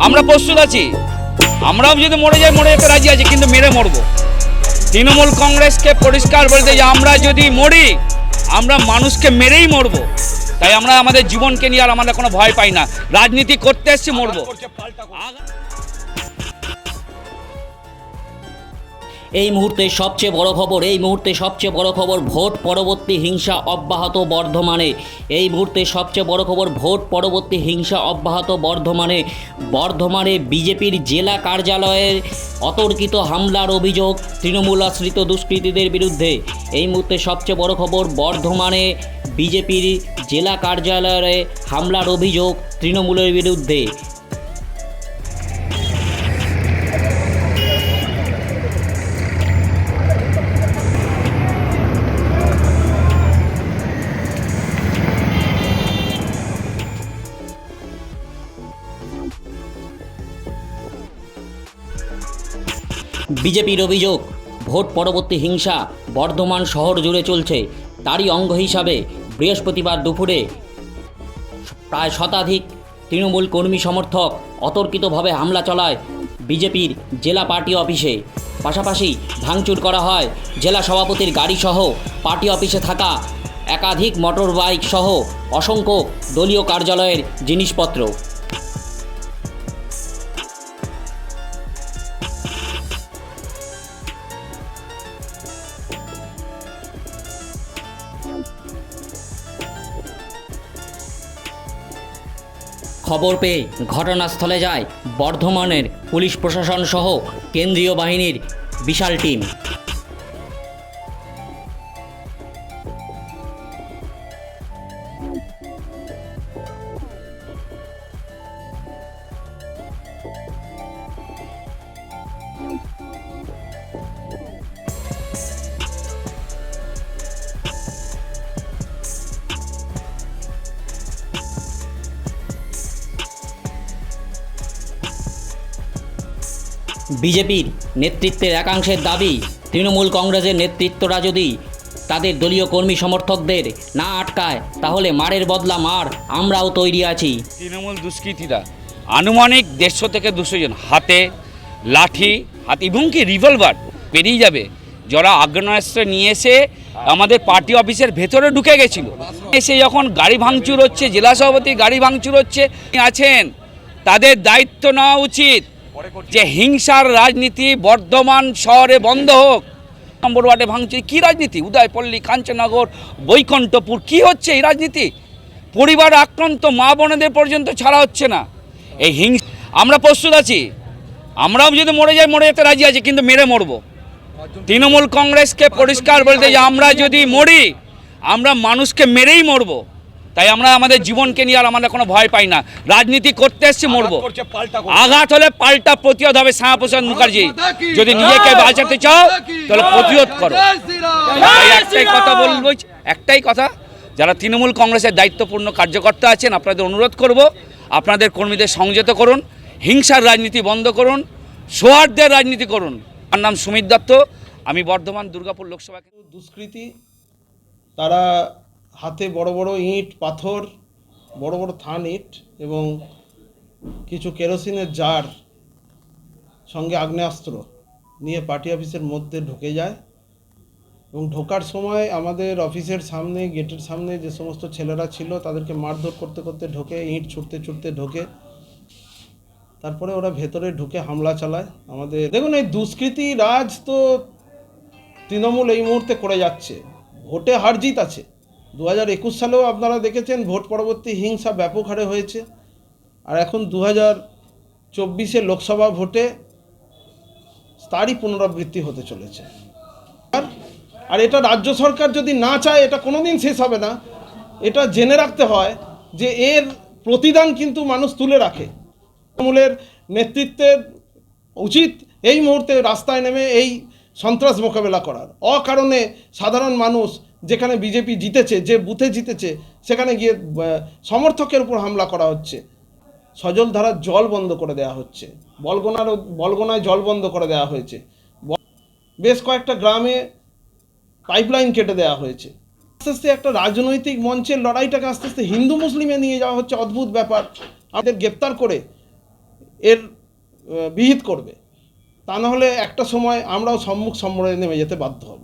আমরা প্রস্তুত আছি, আমরাও যদি মরে যাই মরে যেতে রাজি আছি, কিন্তু মেরে মরবো। তৃণমূল কংগ্রেসকে পরিষ্কার বলতে যে আমরা যদি মরি আমরা মানুষকে মেরেই মরবো, তাই আমরা আমাদের জীবনকে নিয়ে আর আমরা কোনো ভয় পাই না। রাজনীতি করতে এসেছি, মরবো। এই মুহূর্তে সবচেয়ে বড় খবর ভোট পরবর্তী হিংসা অব্যাহত বর্ধমানে। এই মুহূর্তে সবচেয়ে বড় খবর ভোট পরবর্তী হিংসা অব্যাহত বর্ধমানে বিজেপির জেলা কার্যালয়ের অতর্কিত হামলার অভিযোগ তৃণমূল আশ্রিত দুষ্কৃতীদের বিরুদ্ধে। এই মুহূর্তে সবচেয়ে বড় খবর বর্ধমানে বিজেপির জেলা কার্যালয়ে হামলার অভিযোগ তৃণমূলের বিরুদ্ধে। বিজেপির অভিযোগ ভোট পরবর্তী হিংসা বর্ধমান শহর জুড়ে চলছে। তারই অঙ্গ হিসাবে বৃহস্পতিবার দুপুরে প্রায় শতাধিক তৃণমূল কর্মী সমর্থক অতর্কিতভাবে হামলা চালায় বিজেপির জেলা পার্টি অফিসে। পাশাপাশি ভাঙচুর করা হয় জেলা সভাপতির গাড়িসহ পার্টি অফিসে থাকা একাধিক মোটর বাইক সহ অসংখ্য দলীয় কার্যালয়ের জিনিসপত্র। খবর পেয়ে ঘটনাস্থলে যায় বর্ধমানের পুলিশ প্রশাসন সহ কেন্দ্রীয় বাহিনীর বিশাল টিম। বিজেপির নেতৃত্বের একাংশের দাবি তৃণমূল কংগ্রেসের নেতৃত্বরা যদি তাদের দলীয় কর্মী সমর্থকদের না আটকায় তাহলে মারের বদলা মার আমরাও তৈরি আছি। তৃণমূল দুষ্কৃতীরা আনুমানিক 150 থেকে 200 জন হাতে লাঠি এবং কি রিভলভার পেরিয়ে যাবে, যারা আগ্নেয়াস্ত্র নিয়ে এসে আমাদের পার্টি অফিসের ভেতরে ঢুকে গেছিল। এসে যখন গাড়ি ভাঙচুর হচ্ছে, জেলা সভাপতি গাড়ি ভাঙচুর হচ্ছে আছেন, তাদের দায়িত্ব নেওয়া উচিত যে হিংসার রাজনীতি বর্ধমান শহরে বন্ধ হোক। নম্বর ওয়ার্ডে ভাঙচুর কী রাজনীতি? উদয়পল্লী, কাঞ্চননগর, বৈকুণ্ঠপুর কী হচ্ছে এই রাজনীতি? পরিবার আক্রান্ত মা বোনেদের পর্যন্ত ছাড়া হচ্ছে না। এই হিংসা আমরা প্রস্তুত আছি, আমরাও যদি মরে যাই মরে যেতে রাজি আছি, কিন্তু মেরে মরবো। তৃণমূল কংগ্রেসকে পরিষ্কার বলতে যে আমরা যদি মরি আমরা মানুষকে মেরেই মরবো, তাই আমরা আমাদের জীবনকে নিয়ে আর আমরা কোনো ভয় পাই না। রাজনীতি করতে এসেছি, মরবো। আঘাত হলে পাল্টা প্রতিরোধ হবে। শ্যামাপ্রসাদ মুখার্জি, যদি নিজেকে বাঁচাতে চাও তাহলে প্রতিরোধ করো। তাই একটাই কথা বলবো, একটাই কথা, যারা তৃণমূল কংগ্রেসের দায়িত্বপূর্ণ কার্যকর্তা আছেন আপনাদের অনুরোধ করব, আপনাদের কর্মীদের সংযত করুন, হিংসার রাজনীতি বন্ধ করুন, সৌহার্দ্যের রাজনীতি করুন। আমার নাম সুমিত দত্ত, আমি বর্ধমান দুর্গাপুর লোকসভা। দুষ্কৃতী তারা হাতে বড় বড় ইট পাথর, বড় বড় থান ইট এবং কিছু কেরোসিনের জার সঙ্গে আগ্নেয়াস্ত্র নিয়ে পার্টি অফিসের মধ্যে ঢুকে যায় এবং ঢোকার সময় আমাদের অফিসের সামনে গেটের সামনে যে সমস্ত ছেলেরা ছিল তাদেরকে মারধর করতে করতে ঢোকে, ইট ছুটতে ছুটতে ঢোকে। তারপরে ওরা ভেতরে ঢুকে হামলা চালায় আমাদের। দেখুন, এই দুষ্কৃতী রাজ তো তৃণমূল এই মুহূর্তে করে যাচ্ছে। ভোটে হার জিত আছে। 2021 সালেও আপনারা দেখেছেন ভোট পরবর্তী হিংসা ব্যাপক হারে হয়েছে, আর এখন 2024 লোকসভা ভোটে তারই পুনরাবৃত্তি হতে চলেছে। আর এটা রাজ্য সরকার যদি না চায় এটা কোনোদিন শেষ হবে না। এটা জেনে রাখতে হয় যে এর প্রতিদান কিন্তু মানুষ তুলে রাখে। তৃণমূলের নেতৃত্বের উচিত এই মুহূর্তে রাস্তায় নেমে এই সন্ত্রাস মোকাবেলা করার। অকারণে সাধারণ মানুষ, যেখানে বিজেপি জিতেছে, যে বুথে জিতেছে, সেখানে গিয়ে সমর্থকের উপর হামলা করা হচ্ছে। সজলধারার জল বন্ধ করে দেওয়া হচ্ছে, বলগোনায় জল বন্ধ করে দেওয়া হয়েছে, বেশ কয়েকটা গ্রামে পাইপলাইন কেটে দেওয়া হয়েছে। আস্তে আস্তে একটা রাজনৈতিক মঞ্চের লড়াইটাকে আস্তে আস্তে হিন্দু মুসলিমে নিয়ে যাওয়া হচ্ছে। অদ্ভুত ব্যাপার। আমাদের গ্রেপ্তার করে এর বিহিত করবে। তা না হলে একটা সময় আমরাও সম্মুখ সমরে নেমে যেতে বাধ্য হব।